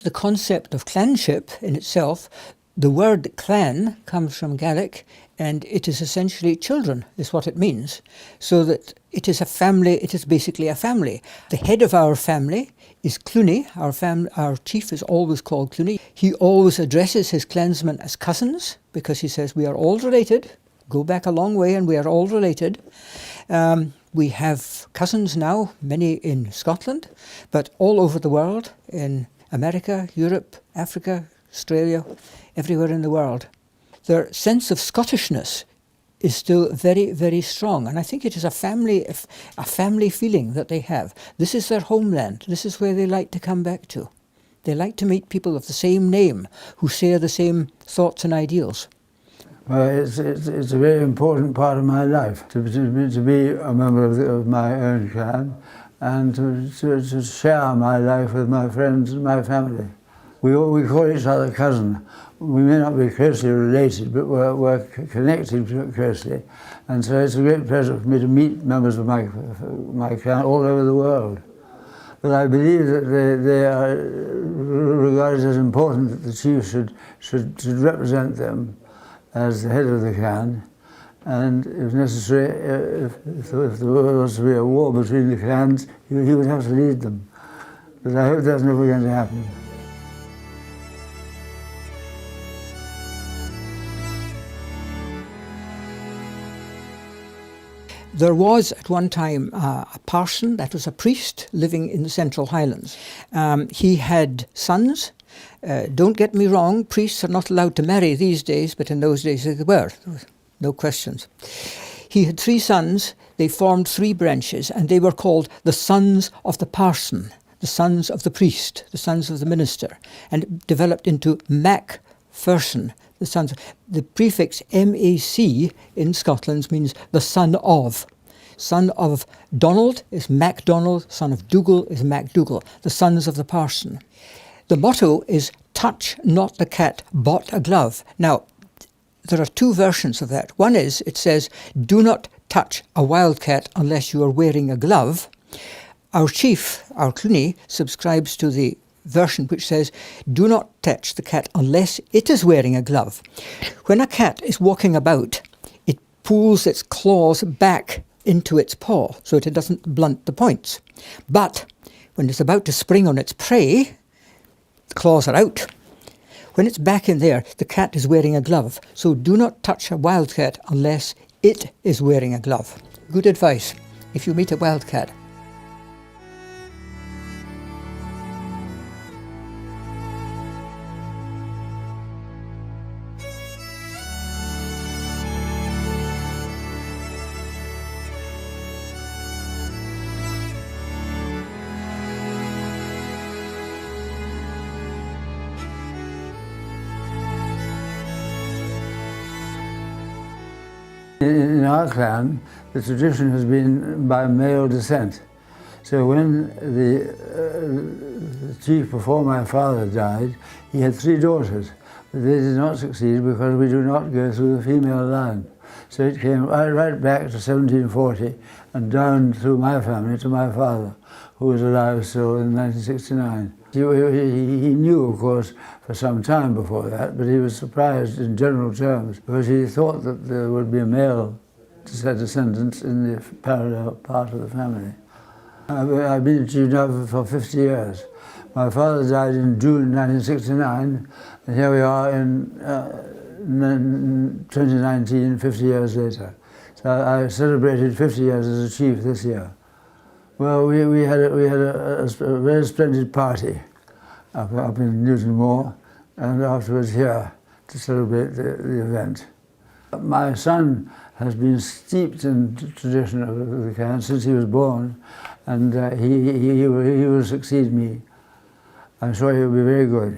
The concept of clanship in itself, the word clan comes from Gaelic, and it is essentially children, is what it means. So that it is a family, it is basically a family. The head of our family is Cluny. Our chief is always called Cluny. He always addresses his clansmen as cousins, because he says we are all related, go back a long way and we are all related. We have cousins now, many in Scotland, but all over the world, in America, Europe, Africa, Australia, everywhere in the world. Their sense of Scottishness is still very, very strong, and I think it is a family feeling that they have. This is their homeland. This is where they like to come back to. They like to meet people of the same name who share the same thoughts and ideals. Well, it's a very important part of my life to be a member of my own clan and to share my life with my friends and my family. We call each other cousin. We may not be closely related, but we're connected closely. And so it's a great pleasure for me to meet members of my clan all over the world. But I believe that they are regarded as important that the chief should represent them as the head of the clan, and if necessary, if there was to be a war between the clans, he would have to lead them. But I hope that's never going to happen. There was at one time a parson, that was a priest, living in the Central Highlands. He had sons. Don't get me wrong, priests are not allowed to marry these days, but in those days they were. No questions. He had 3 sons. They formed 3 branches, and they were called the sons of the parson, the sons of the priest, the sons of the minister, and it developed into Macpherson, the sons. The prefix MAC in Scotland means the son of. Son of Donald is MacDonald, son of Dougal is MacDougall, the sons of the parson. The motto is, touch not the cat, but a glove. Now, there are 2 versions of that. One is, it says, do not touch a wildcat unless you are wearing a glove. Our chief, our Cluny, subscribes to the version which says, do not touch the cat unless it is wearing a glove. When a cat is walking about, it pulls its claws back into its paw so that it doesn't blunt the points. But when it's about to spring on its prey, the claws are out. When it's back in there, the cat is wearing a glove. So do not touch a wildcat unless it is wearing a glove. Good advice if you meet a wildcat. In our clan, the tradition has been by male descent. So when the chief before my father died, he had 3 daughters, but they did not succeed because we do not go through the female line. So it came right back to 1740 and down through my family to my father, who was alive still in 1969. He knew, of course, for some time before that, but he was surprised in general terms because he thought that there would be a male descendant in the parallel part of the family. I've been a chief now for 50 years. My father died in June 1969, and here we are in 2019, 50 years later. So I celebrated 50 years as a chief this year. Well, we had a very splendid party up in Newton Moor, and afterwards here to celebrate the event. My son has been steeped in tradition of the clan since he was born, and he will succeed me. I'm sure he'll be very good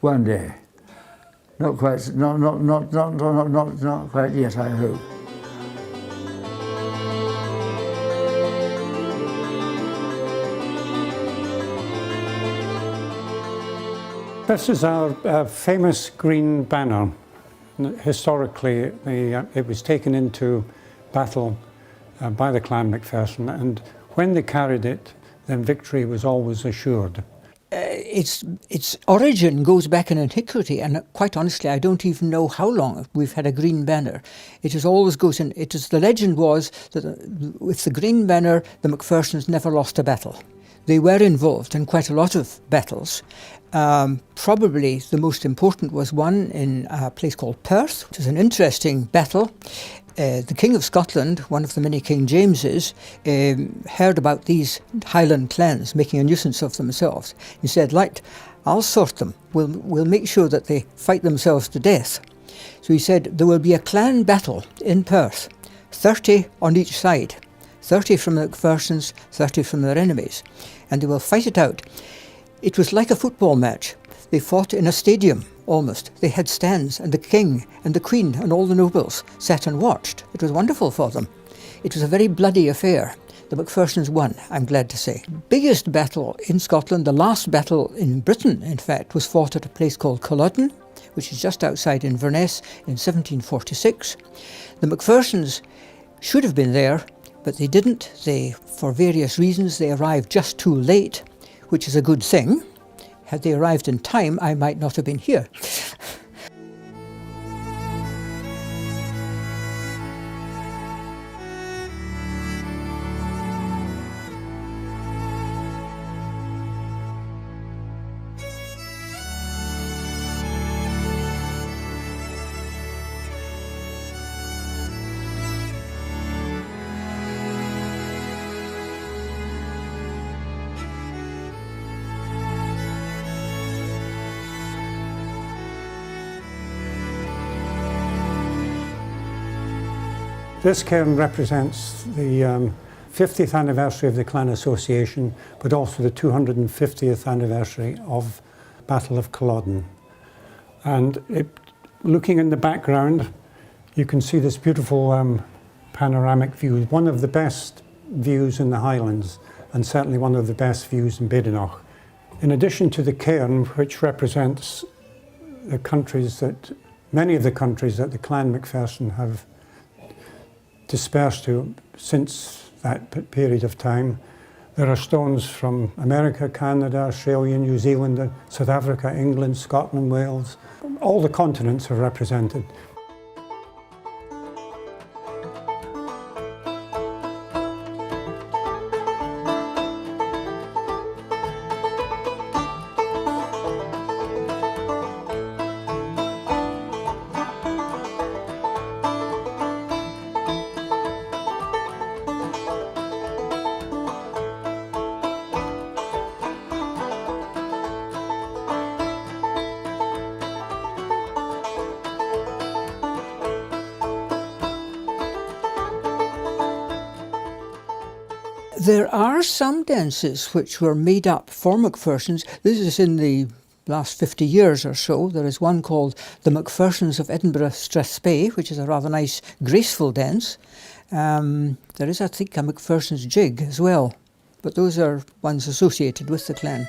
one day. Not quite yet, I hope. This is our famous green banner. Historically, it was taken into battle by the Clan Macpherson, and when they carried it, then victory was always assured. its origin goes back in antiquity, and quite honestly, I don't even know how long we've had a green banner. It is always goes in. It is the legend was that with the green banner, the Macphersons never lost a battle. They were involved in quite a lot of battles. Probably the most important was one in a place called Perth, which is an interesting battle. The King of Scotland, one of the many King Jameses, heard about these Highland clans making a nuisance of themselves. He said, "Right, I'll sort them. We'll make sure that they fight themselves to death." So he said, there will be a clan battle in Perth, 30 on each side, 30 from the Macphersons, 30 from their enemies, and they will fight it out. It was like a football match. They fought in a stadium, almost. They had stands, and the king and the queen and all the nobles sat and watched. It was wonderful for them. It was a very bloody affair. The Macphersons won, I'm glad to say. Biggest battle in Scotland, the last battle in Britain, in fact, was fought at a place called Culloden, which is just outside Inverness, in 1746. The Macphersons should have been there, but they didn't. They, for various reasons, they arrived just too late, which is a good thing. Had they arrived in time, I might not have been here. This cairn represents the 50th anniversary of the Clan Association, but also the 250th anniversary of Battle of Culloden. And looking in the background, you can see this beautiful panoramic view, one of the best views in the Highlands, and certainly one of the best views in Badenoch. In addition to the cairn, which represents the countries that, many of the countries that the Clan Macpherson have dispersed to since that period of time. There are stones from America, Canada, Australia, New Zealand, South Africa, England, Scotland, Wales. All the continents are represented. There are some dances which were made up for Macphersons. This is in the last 50 years or so. There is one called the Macphersons of Edinburgh Strathspey, which is a rather nice, graceful dance. There is, I think, a Macpherson's jig as well, but those are ones associated with the clan.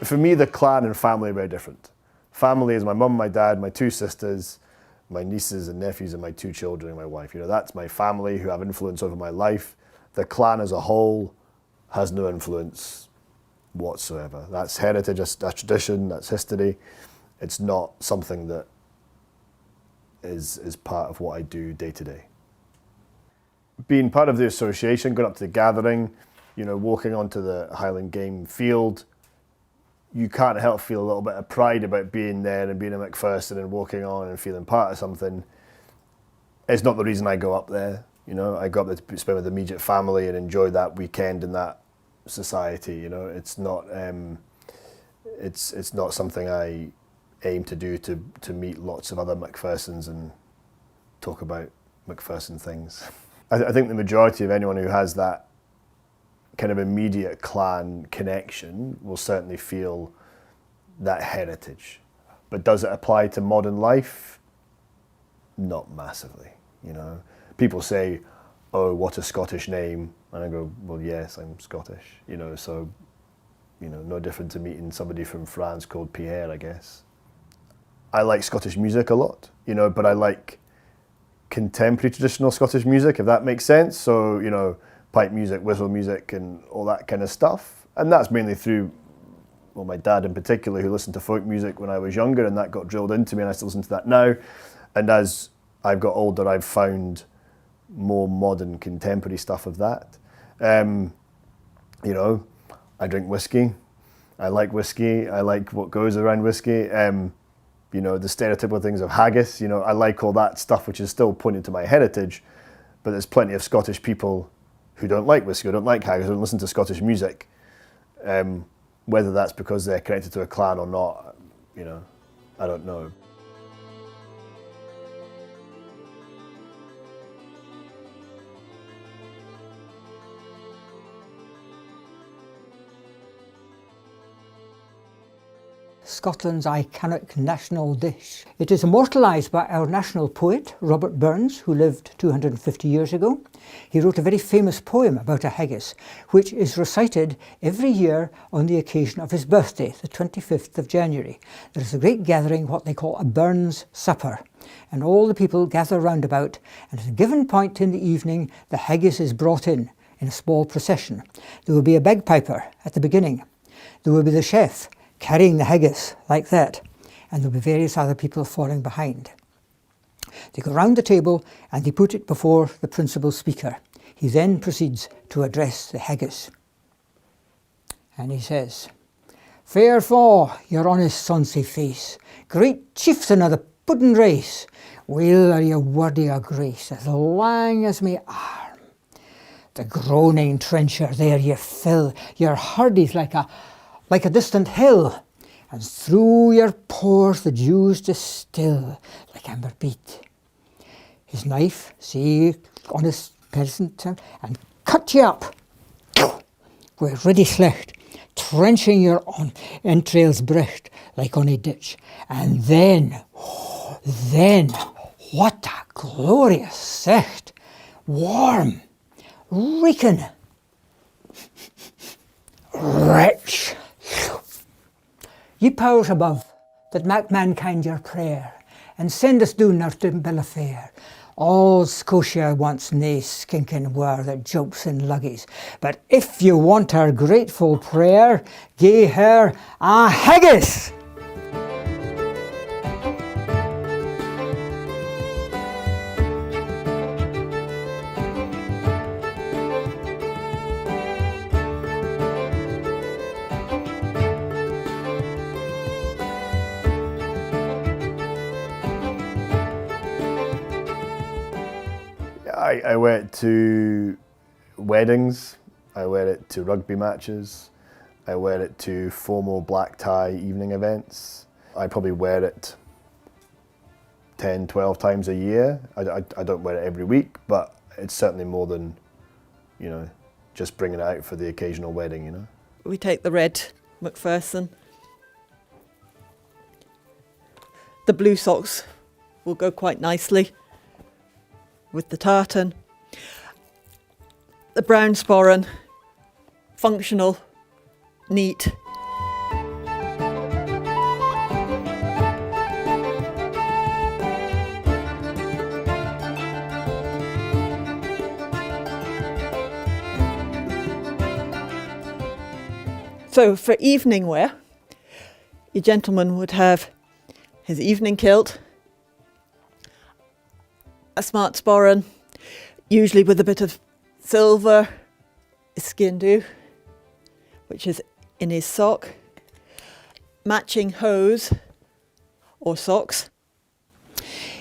For me, the clan and family are very different. Family is my mum, my dad, my two sisters, my nieces and nephews, and my two children and my wife. You know, that's my family who have influence over my life. The clan as a whole has no influence whatsoever. That's heritage, that's tradition, that's history. It's not something that is part of what I do day to day. Being part of the association, going up to the gathering, you know, walking onto the Highland Game field, you can't help feel a little bit of pride about being there and being a Macpherson and walking on and feeling part of something. It's not the reason I go up there. You know, I go up there to spend with the immediate family and enjoy that weekend in that society. You know, it's not something I aim to do to meet lots of other Macphersons and talk about Macpherson things. I think the majority of anyone who has that kind of immediate clan connection will certainly feel that heritage. But does it apply to modern life? Not massively, you know. People say, oh, what a Scottish name. And I go, well, yes, I'm Scottish, you know, so, you know, no different to meeting somebody from France called Pierre, I guess. I like Scottish music a lot, you know, but I like contemporary traditional Scottish music, if that makes sense. So, you know, pipe music, whistle music and all that kind of stuff. And that's mainly through, well, my dad in particular, who listened to folk music when I was younger, and that got drilled into me, and I still listen to that now. And as I've got older, I've found more modern contemporary stuff of that. You know, I drink whiskey. I like whiskey. I like what goes around whiskey. You know, the stereotypical things of haggis, you know, I like all that stuff, which is still pointing to my heritage. But there's plenty of Scottish people who don't like whiskey, who don't like haggis, who don't listen to Scottish music. Whether that's because they're connected to a clan or not, you know, I don't know. Scotland's iconic national dish. It is immortalised by our national poet, Robert Burns, who lived 250 years ago. He wrote a very famous poem about a haggis, which is recited every year on the occasion of his birthday, the 25th of January. There is a great gathering, what they call a Burns supper, and all the people gather round about, and at a given point in the evening, the haggis is brought in a small procession. There will be a bagpiper at the beginning. There will be the chef, carrying the haggis like that, and there'll be various other people falling behind. They go round the table and they put it before the principal speaker. He then proceeds to address the haggis. And he says, "Fair fa, your honest sonsy face, great chieftain of the puddin race, weel are ye worthy of grace, as lang as me arm. The groaning trencher there ye fill, your hurdies like a distant hill, and through your pores the dews distil like amber beat. His knife, see, honest peasant, and cut ye up, wi' ready slecht, trenching your entrails brecht like on a ditch. And then, what a glorious sight, warm, reeking, rich. Ye powers above, that mak mankind your prayer, and send us doon our bill of fare. All Scotia wants nae skinking war that jumps in luggies, but if you want our grateful prayer, gie her a haggis." I wear it to weddings, I wear it to rugby matches, I wear it to formal black tie evening events. I probably wear it 10, 12 times a year. I don't wear it every week, but it's certainly more than, you know, just bringing it out for the occasional wedding, you know. We take the red Macpherson. The blue socks will go quite nicely with the tartan. The brown sporran, functional, neat. So for evening wear, your gentleman would have his evening kilt, a smart sporran, usually with a bit of silver skindoo, which is in his sock, matching hose or socks.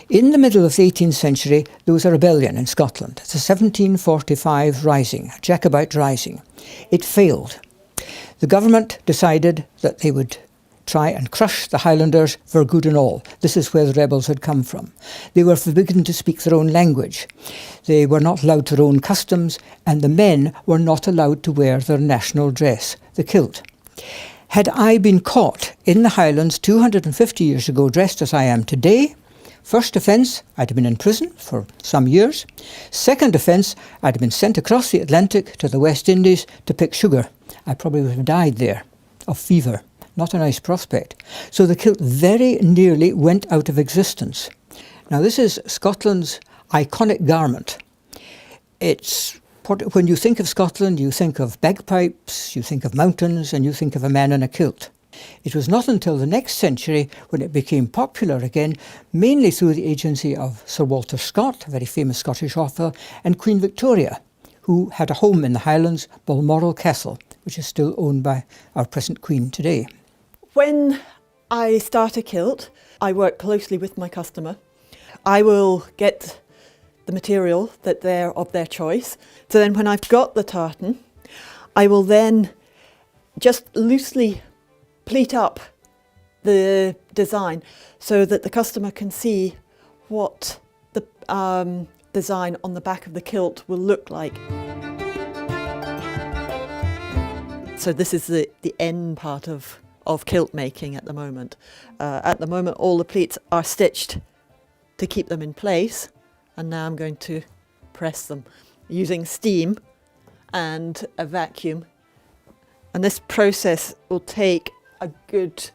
In the middle of the 18th century, there was a rebellion in Scotland. It's a 1745 rising, a Jacobite rising. It failed. The government decided that they would try and crush the Highlanders for good and all. This is where the rebels had come from. They were forbidden to speak their own language. They were not allowed to own customs, and the men were not allowed to wear their national dress, the kilt. Had I been caught in the Highlands 250 years ago dressed as I am today, first offence, I'd have been in prison for some years. Second offence, I'd have been sent across the Atlantic to the West Indies to pick sugar. I probably would have died there of fever. Not a nice prospect. So the kilt very nearly went out of existence. Now this is Scotland's iconic garment. When you think of Scotland, you think of bagpipes, you think of mountains, and you think of a man in a kilt. It was not until the next century when it became popular again, mainly through the agency of Sir Walter Scott, a very famous Scottish author, and Queen Victoria, who had a home in the Highlands, Balmoral Castle, which is still owned by our present Queen today. When I start a kilt, I work closely with my customer. I will get the material that they're of their choice. So then when I've got the tartan, I will then just loosely pleat up the design so that the customer can see what the design on the back of the kilt will look like. So this is the end part of kilt making at the moment. At the moment all the pleats are stitched to keep them in place, and now I'm going to press them using steam and a vacuum. And this process will take a good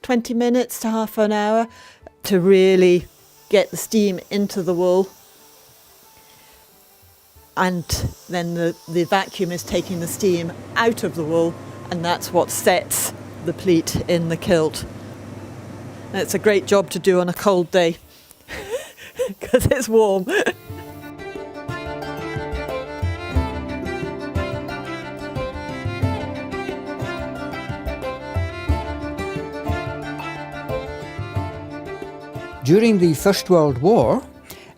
20 minutes to half an hour to really get the steam into the wool. And then the vacuum is taking the steam out of the wool, and that's what sets the pleat in the kilt. And it's a great job to do on a cold day because it's warm. During the First World War,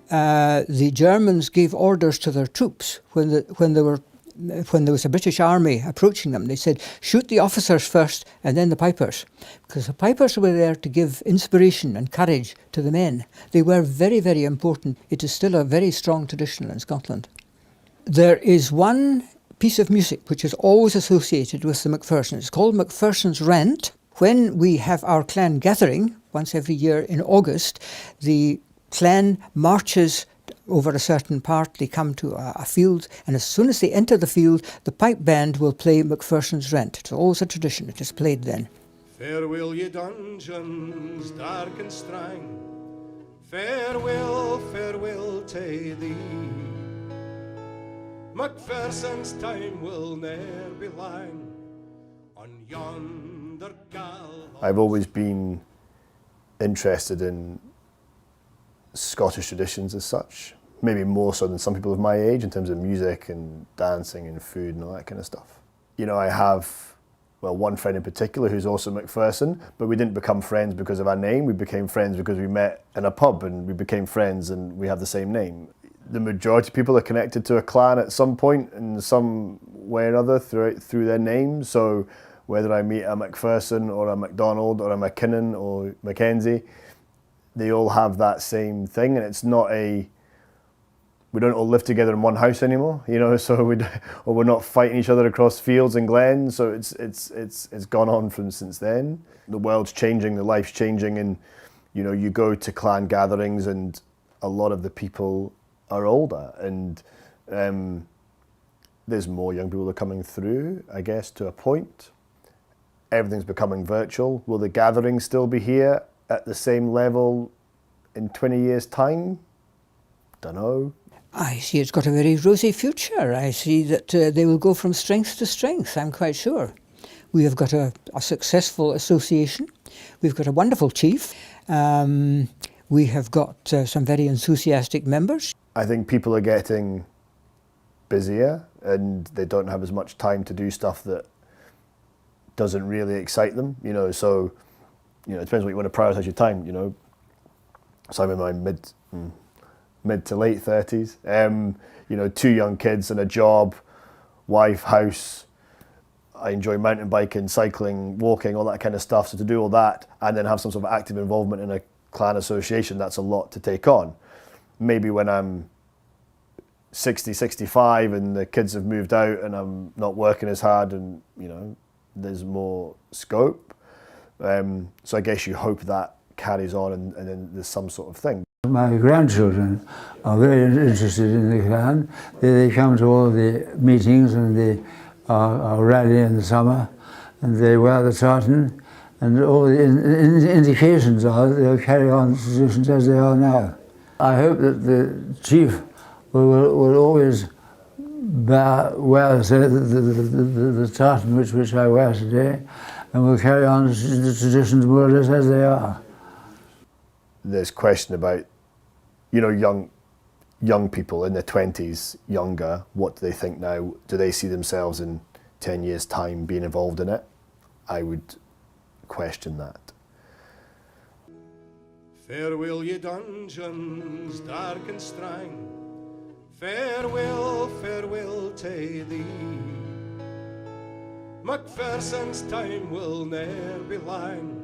the Germans gave orders to their troops when there was a British army approaching them. They said, shoot the officers first and then the pipers, because the pipers were there to give inspiration and courage to the men. They were very, very important. It is still a very strong tradition in Scotland. There is one piece of music which is always associated with the Macphersons. It's called Macpherson's Rant. When we have our clan gathering, once every year in August, the clan marches over a certain part. They come to a field, and as soon as they enter the field, the pipe band will play Macpherson's Rant. It's always a tradition. It is played then. Farewell, ye dungeons, dark and strang. Farewell, farewell to thee. Macpherson's time will ne'er be lang on yonder gal. I've always been interested in Scottish traditions as such, maybe more so than some people of my age in terms of music and dancing and food and all that kind of stuff. You know, I have, well, one friend in particular who's also Macpherson, but we didn't become friends because of our name. We became friends because we met in a pub and we became friends and we have the same name. The majority of people are connected to a clan at some point in some way or other through their name. So whether I meet a Macpherson or a MacDonald or a McKinnon or Mackenzie, they all have that same thing, and it's not we don't all live together in one house anymore, you know. So we're not fighting each other across fields and glens. So it's gone on from since then. The world's changing, the life's changing, and you know, you go to clan gatherings, and a lot of the people are older, and there's more young people that are coming through, I guess, to a point. Everything's becoming virtual. Will the gatherings still be here at the same level in 20 years' time? Don't know. I see it's got a very rosy future. I see that they will go from strength to strength, I'm quite sure. We have got a successful association. We've got a wonderful chief. We have got some very enthusiastic members. I think people are getting busier and they don't have as much time to do stuff that doesn't really excite them, you know, so you know, it depends what you want to prioritise your time, you know. So I'm in my mid to late 30s, you know, 2 young kids and a job, wife, house. I enjoy mountain biking, cycling, walking, all that kind of stuff. So to do all that and then have some sort of active involvement in a clan association, that's a lot to take on. Maybe when I'm 60, 65 and the kids have moved out and I'm not working as hard and, you know, there's more scope. So I guess you hope that carries on and then there's some sort of thing. My grandchildren are very interested in the clan. They come to all the meetings and they are rally in the summer and they wear the tartan, and all the indications are that they'll carry on the traditions as they are now. I hope that the chief will always wear the tartan which I wear today, and will carry on the traditions more or less as they are. There's question about, you know, young people in their 20s, younger, what do they think now? Do they see themselves in 10 years' time being involved in it? I would question that. Farewell, ye dungeons, dark and strang. Farewell, farewell to thee. Macpherson's time will ne'er be lang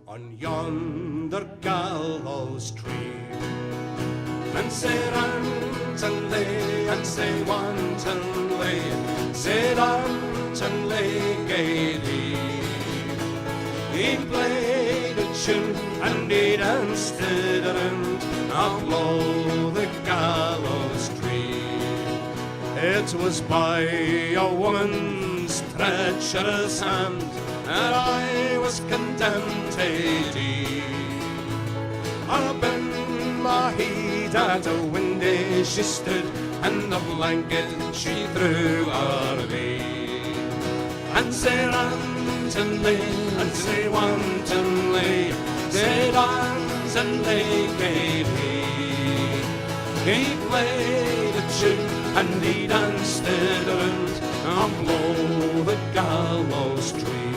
on yonder gallows tree. And say rantonly, and say wantonly, say rantonly gaily. He played a tune and he danced it around below the gallows tree. It was by a woman's treacherous hand that I was condemned to die. Up in my head at a window she stood, and the blanket she threw her way. And say rantonly, and say wantonly, say rantonly gaily. He played a tune and he danced it around below the gallows tree.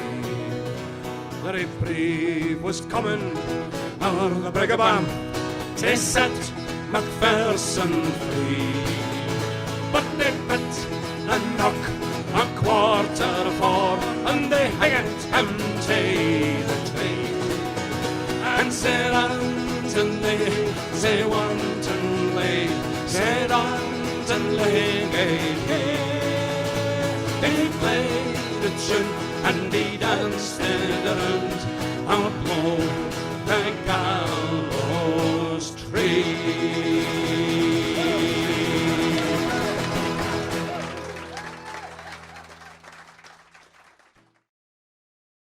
The reprieve was coming o'er the Brigabam to set Macpherson free. But they bit a knock 4:15 and they hanged him to the tree. And say rantonly, say wantonly, say rantonly gaily. He played a tune and he danced it around below